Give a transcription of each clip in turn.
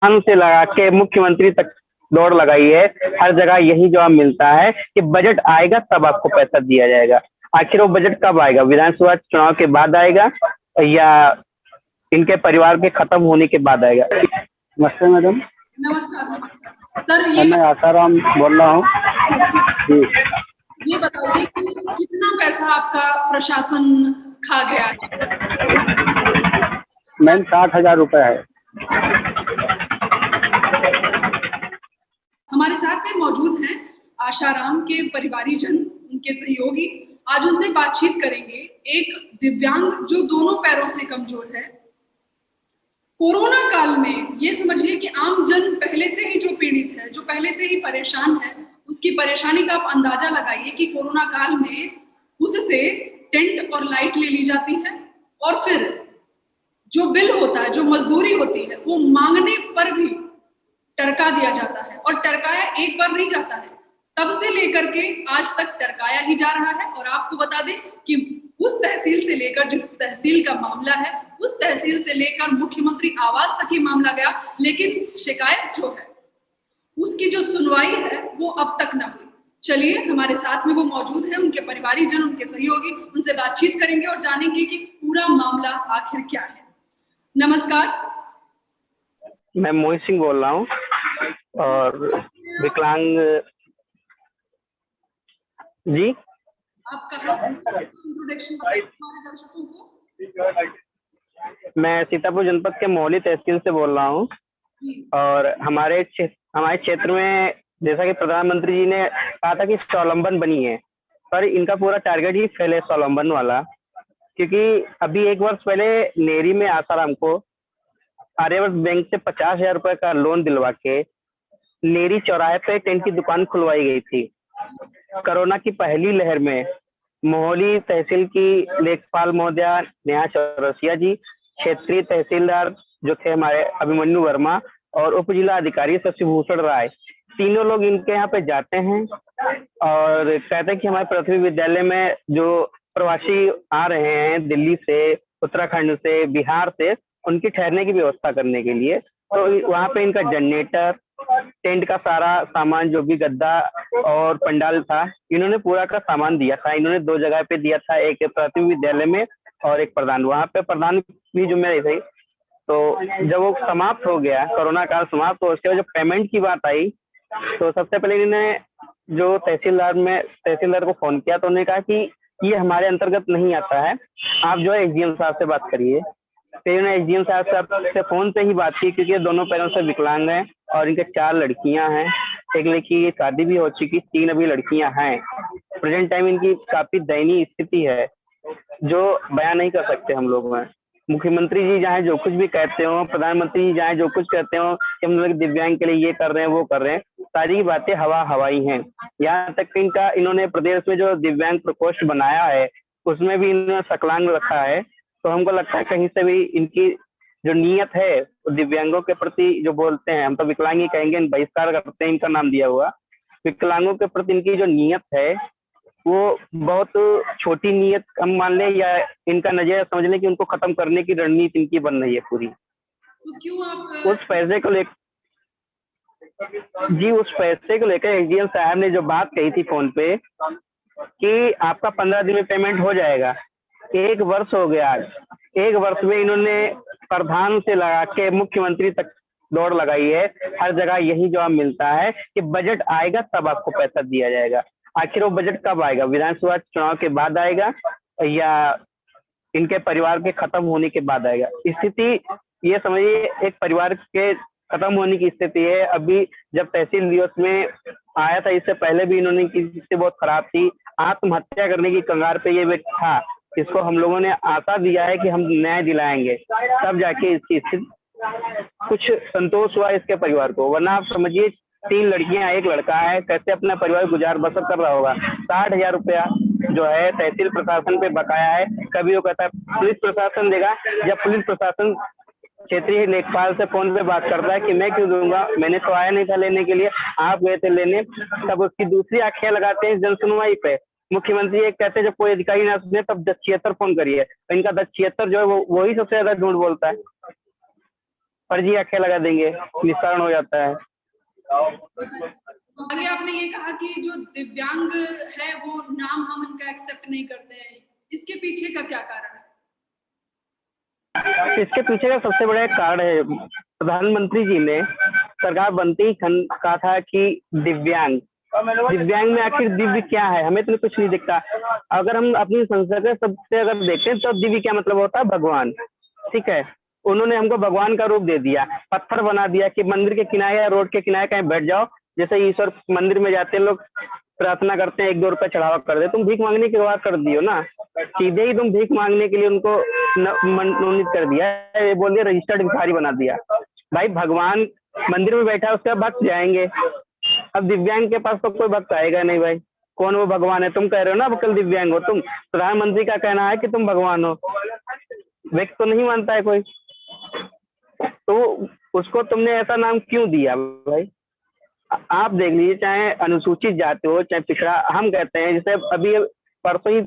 हम से लगा के मुख्यमंत्री तक दौड़ लगाई है। हर जगह यही जवाब मिलता है कि बजट आएगा तब आपको पैसा दिया जाएगा। आखिर वो बजट कब आएगा? विधानसभा चुनाव के बाद आएगा या इनके परिवार के खत्म होने के बाद आएगा? नमस्ते मैडम। नमस्कार नमस्कार सर, मैं आसाराम बोल रहा हूँ जी। ये बताइए कि कितना पैसा आपका प्रशासन खा गया है? मैम 60,000 रुपए है। हमारे साथ में मौजूद हैं आशाराम के परिवारीजन, उनके सहयोगी। आज उनसे बातचीत करेंगे। एक दिव्यांग जो दोनों पैरों से कमजोर है। कोरोना काल में ये समझिए कि आम जन पहले से ही जो पीड़ित है, जो पहले से ही परेशान है, उसकी परेशानी का आप अंदाजा लगाइए कि कोरोना काल में उससे टेंट और लाइट ले ली जाती है और फिर जो बिल होता है, जो मजदूरी होती है, वो मांगने पर भी टरका दिया जाता है और टरकाया एक बार नहीं जाता है, तब से लेकर के आज तक टरकाया ही जा रहा है। और आपको बता दें कि उस तहसील से लेकर, जिस तहसील का मामला है, उस तहसील से लेकर मुख्यमंत्री आवास तक ही मामला गया, लेकिन शिकायत जो है उसकी जो सुनवाई है वो अब तक न हुई। चलिए, हमारे साथ में वो मौजूद है, उनके परिवारीजन, उनके सहयोगी, उनसे बातचीत करेंगे और जानेंगे कि पूरा मामला आखिर क्या है। नमस्कार। मैं मोहित सिंह बोल रहा हूँ और विकलांग जी। आप कहाँ इंट्रोडक्शन बताइए हमारे दर्शकों को। मैं सीतापुर जनपद के मोहली तहसील से बोल रहा हूँ और हमारे क्षेत्र में जैसा कि प्रधानमंत्री जी ने कहा था कि स्वावलंबन बनी है, पर इनका पूरा टारगेट ही फेल है स्वावलंबन वाला। क्योंकि अभी 1 वर्ष पहले नेरी में आसाराम को आर्यवर्त बैंक से 50,000 रुपए का लोन दिलवा के नेरी चौराहे पे टेंट की दुकान खुलवाई गई थी। कोरोना की पहली लहर में मोहली तहसील की लेखपाल महोदया नेहा चौरसिया जी, क्षेत्रीय तहसीलदार जो थे हमारे अभिमन्यु वर्मा और उप जिला अधिकारी शशिभूषण राय, तीनों लोग इनके यहाँ पे जाते हैं और कहते हैं कि हमारे पृथ्वी विद्यालय में जो प्रवासी आ रहे हैं दिल्ली से, उत्तराखंड से, बिहार से, उनकी ठहरने की व्यवस्था करने के लिए, तो वहाँ पे इनका जनरेटर, टेंट का सारा सामान, जो भी गद्दा और पंडाल था, इन्होंने पूरा का सामान दिया था। इन्होंने 2 जगह पे दिया था, एक पृथ्वी विद्यालय में और एक प्रधान, वहाँ पे प्रधान भी जिम्मेदारी थी। तो जब वो समाप्त हो गया, कोरोना काल समाप्त हो, उसके बाद जब पेमेंट की बात आई तो सबसे पहले इन्होंने जो तहसीलदार को फोन किया तो उन्होंने कहा कि ये हमारे अंतर्गत नहीं आता है, आप जो है एसडीएम साहब से बात करिए। फिर इन्होंने एसडीएम साहब से फोन से ही बात की, क्योंकि दोनों पैरों से विकलांग हैं और इनके 4 लड़कियां हैं। एक लड़की की शादी भी हो चुकी, 3 अभी लड़कियां हैं। प्रेजेंट टाइम इनकी काफी दयनीय स्थिति है जो बयान नहीं कर सकते हम लोग में। मुख्यमंत्री जी चाहे जो कुछ भी कहते हो, प्रधानमंत्री जी चाहे जो कुछ कहते हो कि हम लोग दिव्यांग के लिए ये कर रहे हैं, वो कर रहे हैं, सारी बातें हवाई हैं। यहाँ तक कि इन्होंने प्रदेश में जो दिव्यांग प्रकोष्ठ बनाया है उसमें भी इन्होंने सकलांग रखा है। तो हमको लगता है कहीं से भी इनकी जो नीयत है दिव्यांगों के प्रति, जो बोलते हैं, हम तो विकलांग ही कहेंगे, बहिष्कार करते हैं इनका नाम दिया हुआ, विकलांगों के प्रति इनकी जो नीयत है वो बहुत छोटी नीयत हम मान लें, या इनका नजरिया समझ लें कि उनको खत्म करने की रणनीति इनकी बन रही है पूरी। तो क्यों आप उस पैसे को लेकर एसडीएम साहब ने जो बात कही थी फोन पे कि आपका 15 दिन में पेमेंट हो जाएगा, 1 वर्ष हो गया आज। 1 वर्ष में इन्होंने प्रधान से लगा के मुख्यमंत्री तक दौड़ लगाई है। हर जगह यही जवाब मिलता है कि बजट आएगा तब आपको पैसा दिया जाएगा। आखिर वो बजट कब आएगा? विधानसभा चुनाव के बाद आएगा या इनके परिवार के खत्म होने के बाद आएगा? स्थिति ये समझिए एक परिवार के खत्म होने की स्थिति है। अभी जब तहसील दिवस में आया था, इससे पहले भी इन्होंने की स्थिति बहुत खराब थी, आत्महत्या करने की कगार पे ये व्यक्ति था। इसको हम लोगों ने आशा दिया है कि हम न्याय दिलाएंगे, तब जाके इसकी स्थिति कुछ संतोष हुआ इसके परिवार को। वरना आप समझिए 3 लड़कियां 1 लड़का है, कैसे अपना परिवार गुजार बसर कर रहा होगा। 60,000 रुपया जो है तहसील प्रशासन पे बकाया है। कभी वो कहता है पुलिस प्रशासन देगा, जब पुलिस प्रशासन क्षेत्रीय लेखपाल से फोन पे बात करता है कि मैं क्यों दूंगा, मैंने तो आया नहीं था लेने के लिए, आप गए थे लेने, तब उसकी दूसरी आंखें लगाते हैं जन सुनवाई पे। मुख्यमंत्री एक कहते हैं जब कोई अधिकारी ना सुने तब 1076 फोन करिए, इनका 1076 जो है वो वही सबसे ज्यादा झूठ बोलता है। फर्जी आख्या लगा देंगे, निस्तारण हो जाता है। आगे आपने ये कहा कि जो दिव्यांग है वो नाम हम इनका एक्सेप्ट नहीं करते हैं, इसके पीछे का क्या कारण है? इसके पीछे का सबसे बड़ा एक कारण है, प्रधानमंत्री जी ने सरकार बनते ही कहा था कि दिव्यांग दिव्यांग में आखिर दिव्य क्या है, हमें तो कुछ नहीं दिखता। अगर हम अपनी संस्कृत सबसे अगर देखें तो दिव्य क्या मतलब होता है, भगवान। ठीक है, उन्होंने हमको भगवान का रूप दे दिया, पत्थर बना दिया कि मंदिर के किनारे या रोड के किनारे कहीं बैठ जाओ, जैसे ईश्वर मंदिर में जाते लोग प्रार्थना करते हैं, 1-2 रुपए चढ़ावा कर दे, तुम भीख मांगने की बात कर दियो ना, सीधे ही तुम भीख मांगने के लिए उनको मनोनीत कर दिया, ये बोल दिया रजिस्टर्ड भिखारी बना दिया। भाई भगवान मंदिर में बैठा है, उसके भक्त जाएंगे, अब दिव्यांग के पास तो कोई भक्त आएगा नहीं भाई, कौन वो भगवान है? तुम कह रहे हो ना अब कल दिव्यांग हो तुम, प्रधानमंत्री का कहना है कि तुम भगवान हो, व्यक्त तो नहीं मानता है कोई, तो उसको तुमने ऐसा नाम क्यों दिया भाई? आप देख लीजिए, चाहे अनुसूचित जाति हो चाहे पिछड़ा, हम कहते हैं जैसे अभी परसों ही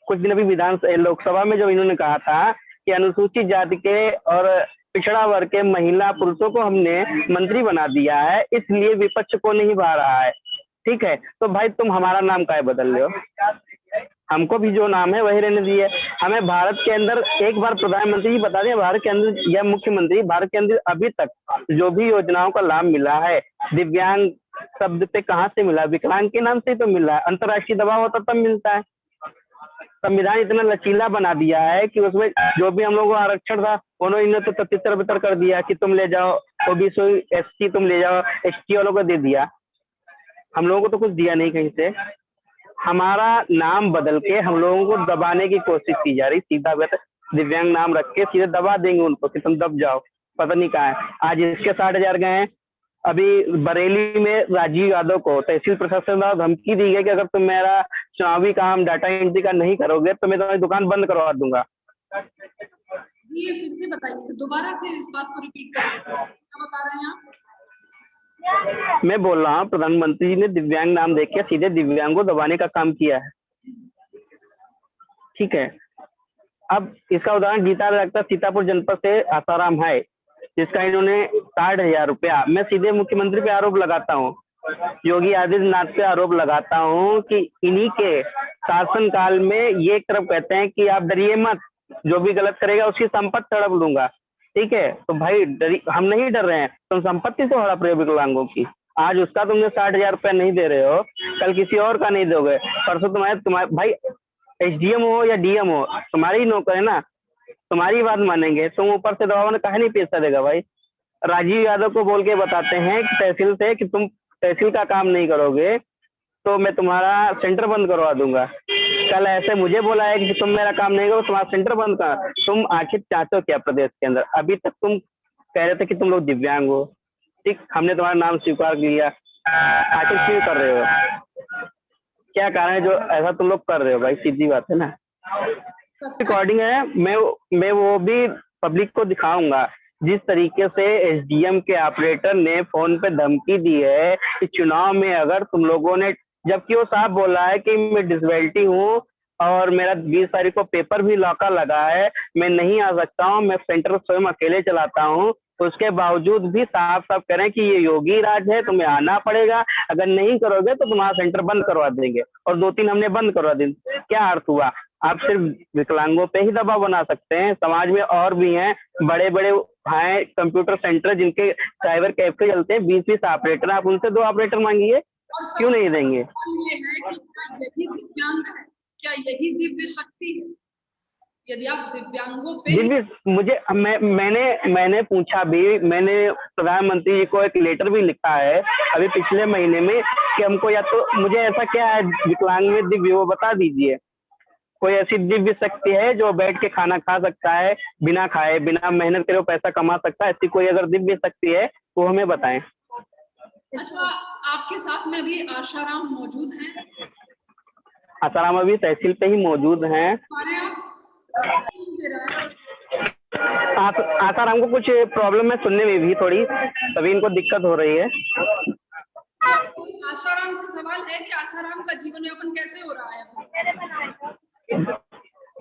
कुछ दिन अभी लोकसभा में जब इन्होंने कहा था कि अनुसूचित जाति के और पिछड़ा वर्ग के महिला पुरुषों को हमने मंत्री बना दिया है, इसलिए विपक्ष को नहीं भा रहा है। ठीक है, तो भाई तुम हमारा नाम काहे बदल रहे हो? हमको भी जो नाम है वही रहने दिए। हमें भारत के अंदर एक बार प्रधानमंत्री जी बता दें, भारत के अंदर या मुख्यमंत्री, भारत के अंदर अभी तक जो भी योजनाओं का लाभ मिला है, दिव्यांग शब्द पे कहाँ से मिला? विकलांग के नाम से तो मिला है, अंतर्राष्ट्रीय दबाव होता तब मिलता है। संविधान इतना लचीला बना दिया है कि उसमें जो भी हम लोगों को आरक्षण था, उन्होंने तो 73 कर दिया कि तुम ले जाओ, ओबीसी एसटी तुम ले जाओ, एसटी वालों को दे दिया, हम लोगों को तो कुछ दिया नहीं कहीं से। हमारा नाम बदल के हम लोगों को दबाने की कोशिश की जा रही, सीधा दिव्यांग नाम रख के सीधे दबा देंगे उनको कि तुम दब जाओ, पता नहीं कहाँ है। आज इसके 60,000 गए हैं। अभी बरेली में राजीव यादव को तहसील प्रशासन द्वारा धमकी दी गई कि अगर तुम मेरा चुनावी काम डाटा एंट्री का नहीं करोगे तो मैं तुम्हारी दुकान बंद करवा दूंगा। ये फिर से बताइए, दोबारा से इस बात को रिपीट करें, क्या बता रहे हैं आप? मैं बोल रहा हूँ प्रधानमंत्री जी ने दिव्यांग नाम देके सीधे दिव्यांग को दबाने का काम किया है। ठीक है, अब इसका उदाहरण गीता लगता सीतापुर जनपद से आसाराम है, जिसका इन्होंने 60,000 रुपया, मैं सीधे मुख्यमंत्री पे आरोप लगाता हूँ, योगी आदित्यनाथ पे आरोप लगाता हूँ कि इन्हीं के शासनकाल में ये एक तरफ कहते हैं कि आप डरिए मत, जो भी गलत करेगा उसकी संपत्ति हड़प लूंगा। ठीक है, तो भाई हम नहीं डर रहे हैं, तुम संपत्ति से हड़प रहे हो विकलांगों की। आज उसका तुमने 60,000 रुपया नहीं दे रहे हो, कल किसी और का नहीं दोगे, परसों तुम्हारे भाई एसडीएम हो या डीएम हो, तुम्हारी ही नौकर है ना, तुम्हारी बात मानेंगे, तुम ऊपर से दबाव में काहे नहीं पैसा देगा भाई? राजीव यादव को बोल के बताते हैं कि तहसील से कि तुम तहसील का काम नहीं करोगे तो मैं तुम्हारा सेंटर बंद करवा दूंगा। कल ऐसे मुझे बोला है कि तुम मेरा काम नहीं करो, तुम्हारा सेंटर बंद कर। तुम आखिर चाहते हो क्या प्रदेश के अंदर? अभी तक तुम कह रहे थे कि तुम लोग दिव्यांग हो, ठीक, हमने तुम्हारा नाम स्वीकार किया, आखिर क्यों कर रहे हो? क्या कारण है जो ऐसा तुम लोग कर रहे हो भाई? सीधी बात है ना। रिकॉर्डिंग है, मैं वो भी पब्लिक को दिखाऊंगा, जिस तरीके से एसडीएम के ऑपरेटर ने फोन पे धमकी दी है कि चुनाव में अगर तुम लोगों ने, जबकि वो साहब बोला है कि मैं डिसेबिलिटी हूँ और मेरा 20 तारीख को पेपर भी लॉका लगा है, मैं नहीं आ सकता हूँ, मैं सेंटर स्वयं अकेले चलाता हूँ, उसके बावजूद भी साफ साफ कह रहे हैं कि ये योगी राज है, तुम्हें आना पड़ेगा, अगर नहीं करोगे तो तुम्हारा सेंटर बंद करवा देंगे, और 2-3 हमने बंद करवा दी। क्या अर्थ हुआ? आप सिर्फ विकलांगों पे ही दबाव बना सकते हैं, समाज में और भी हैं, बड़े बड़े हैं कंप्यूटर सेंटर जिनके साइबर कैफे चलते हैं, 20-20 ऑपरेटर, आप उनसे 2 ऑपरेटर मांगिए, क्यों नहीं देंगे? ये है कि यही दिव्यांग है, क्या यही दिव्य शक्ति है? यदि आप दिव्यांगों पे दिव्य, मुझे मैंने पूछा भी, मैंने प्रधानमंत्री जी को एक लेटर भी लिखा है अभी पिछले महीने में कि हमको, या तो मुझे ऐसा क्या है विकलांग में दिव्य, वो बता दीजिए। कोई ऐसी दिव्य शक्ति है जो बैठ के खाना खा सकता है, बिना खाए बिना मेहनत करे पैसा कमा सकता है, ऐसी कोई अगर दिव्य शक्ति है वो हमें बताएं। अच्छा, आपके साथ में अभी आशाराम मौजूद हैं? आसाराम अभी तहसील पे ही मौजूद हैं। आसाराम को कुछ प्रॉब्लम है सुनने में भी थोड़ी, तभी इनको दिक्कत हो रही है। आशाराम से सवाल है कि आशाराम का जीवन यापन कैसे हो रहा है?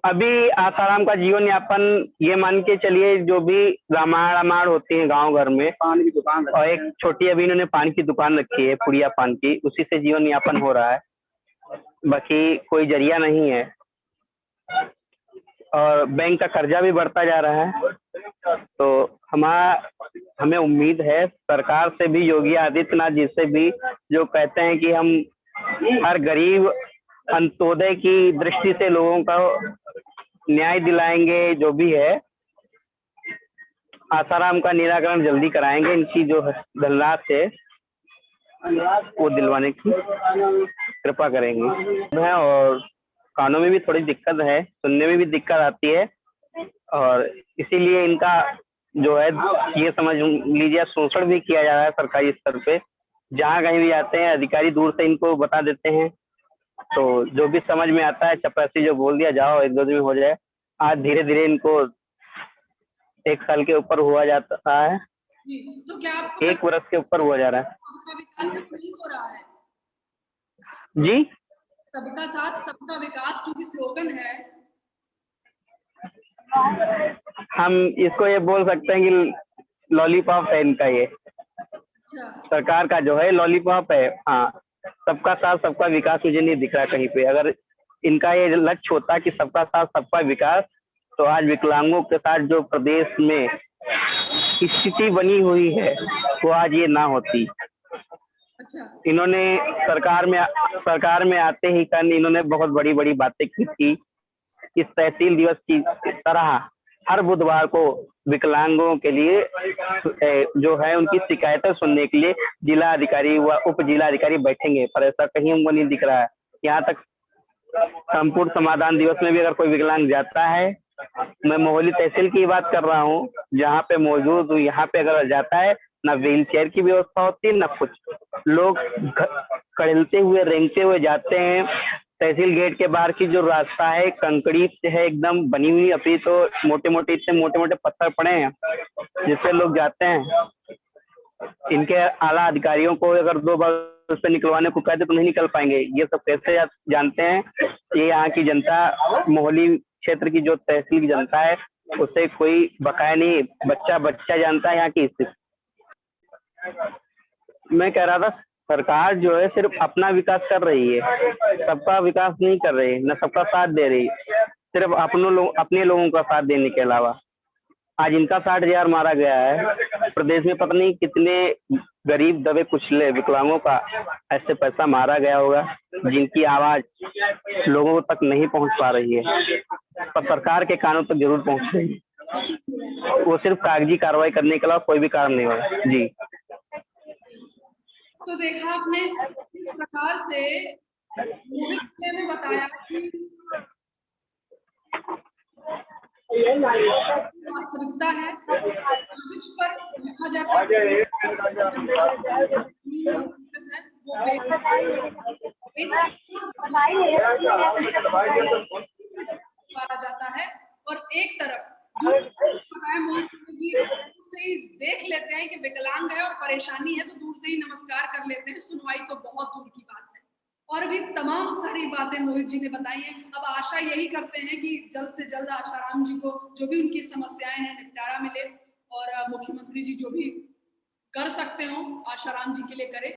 अभी आसाराम का जीवन यापन ये मान के चलिए, जो भी रामायण होती है गांव घर में, पान की दुकान और एक छोटी अभी इन्होंने पान की दुकान रखी है, पुड़िया पान की, उसी से जीवन यापन हो रहा है, बाकी कोई जरिया नहीं है। और बैंक का कर्जा भी बढ़ता जा रहा है। तो हमें उम्मीद है सरकार से भी, योगी आदित्यनाथ जी से भी, जो कहते हैं कि हम हर गरीब अंत्योदय की दृष्टि से लोगों का न्याय दिलाएंगे, जो भी है आसाराम का निराकरण जल्दी कराएंगे, इनकी जो धनराशि है वो दिलवाने की कृपा करेंगे। और कानों में भी थोड़ी दिक्कत है, सुनने में भी दिक्कत आती है, और इसीलिए इनका जो है ये समझ लीजिए शोषण भी किया जा रहा है सरकारी स्तर पे। जहाँ कहीं भी जाते हैं अधिकारी दूर से इनको बता देते हैं, तो जो भी समझ में आता है चपरासी जो बोल दिया, जाओ एक दो दिन में हो जाए। आज धीरे धीरे इनको 1 साल के ऊपर हुआ जाता है, तो क्या आपको 1 वर्ष के ऊपर हुआ जा रहा है। सबका विकास नहीं हो रहा है? जी, सबका साथ सबका विकास जो कि स्लोगन है, हम इसको ये बोल सकते हैं कि लॉलीपॉप है इनका, ये सरकार का जो है लॉलीपॉप है। हाँ, सबका साथ सबका विकास मुझे नहीं दिख रहा कहीं पे। अगर इनका ये लक्ष्य होता कि सबका साथ सबका विकास, तो आज विकलांगों के साथ जो प्रदेश में स्थिति बनी हुई है वो आज ये ना होती। इन्होंने सरकार में आते ही कल इन्होंने बहुत बड़ी बड़ी बातें की थी। इस तहसील दिवस की तरह हर बुधवार को विकलांगों के लिए जो है उनकी शिकायतें सुनने के लिए जिला अधिकारी व उप जिला अधिकारी बैठेंगे, पर ऐसा कहीं हमको नहीं दिख रहा है। यहाँ तक संपूर्ण समाधान दिवस में भी अगर कोई विकलांग जाता है, मैं मोहाली तहसील की बात कर रहा हूँ जहाँ पे मौजूद हूँ, यहाँ पे अगर जाता है ना व्हील चेयर की व्यवस्था होती है ना कुछ, लोग कड़लते हुए रेंगते हुए जाते हैं। तहसील गेट के बाहर की जो रास्ता है कंकड़ी से है एकदम बनी हुई, अभी तो मोटे मोटे इतने मोटे मोटे पत्थर पड़े हैं जिससे लोग जाते हैं। इनके आला अधिकारियों को अगर 2 बार से निकलवाने को कहते तो नहीं निकल पाएंगे। ये सब कैसे जानते हैं? ये यहाँ की जनता, मोहाली क्षेत्र की जो तहसील की जनता है उसे कोई बकाया नहीं, बच्चा जानता है यहाँ की स्थिति। मैं कह रहा था सरकार जो है सिर्फ अपना विकास कर रही है, सबका विकास नहीं कर रही है, न सबका साथ दे रही है, सिर्फ अपने लोगों का साथ देने के अलावा। आज इनका 60,000 मारा गया है, प्रदेश में पता नहीं कितने गरीब दबे कुचले विकलांगों का ऐसे पैसा मारा गया होगा जिनकी आवाज लोगों तक नहीं पहुंच पा रही है, पर सरकार के कानों तक जरूर पहुंच रही है। वो सिर्फ कागजी कार्रवाई करने के अलावा कोई भी काम नहीं हो रहा। जी, तो देखा आपने इस प्रकार से मोहित ने बताया कि वास्तविकता है, कागज पर लिखा जाता है जाता है, और एक तरफ बताया मोहित से ही देख लेते हैं कि विकलांग है और परेशानी है तो दूर से ही नमस्कार कर लेते हैं, सुनवाई तो बहुत दूर की बात है। और भी तमाम सारी बातें मोहित जी ने बताई हैं। अब आशा यही करते हैं कि जल्द से जल्द आशाराम जी को जो भी उनकी समस्याएं हैं निपटारा मिले, और मुख्यमंत्री जी जो भी कर सकते हो आशाराम जी के लिए करें।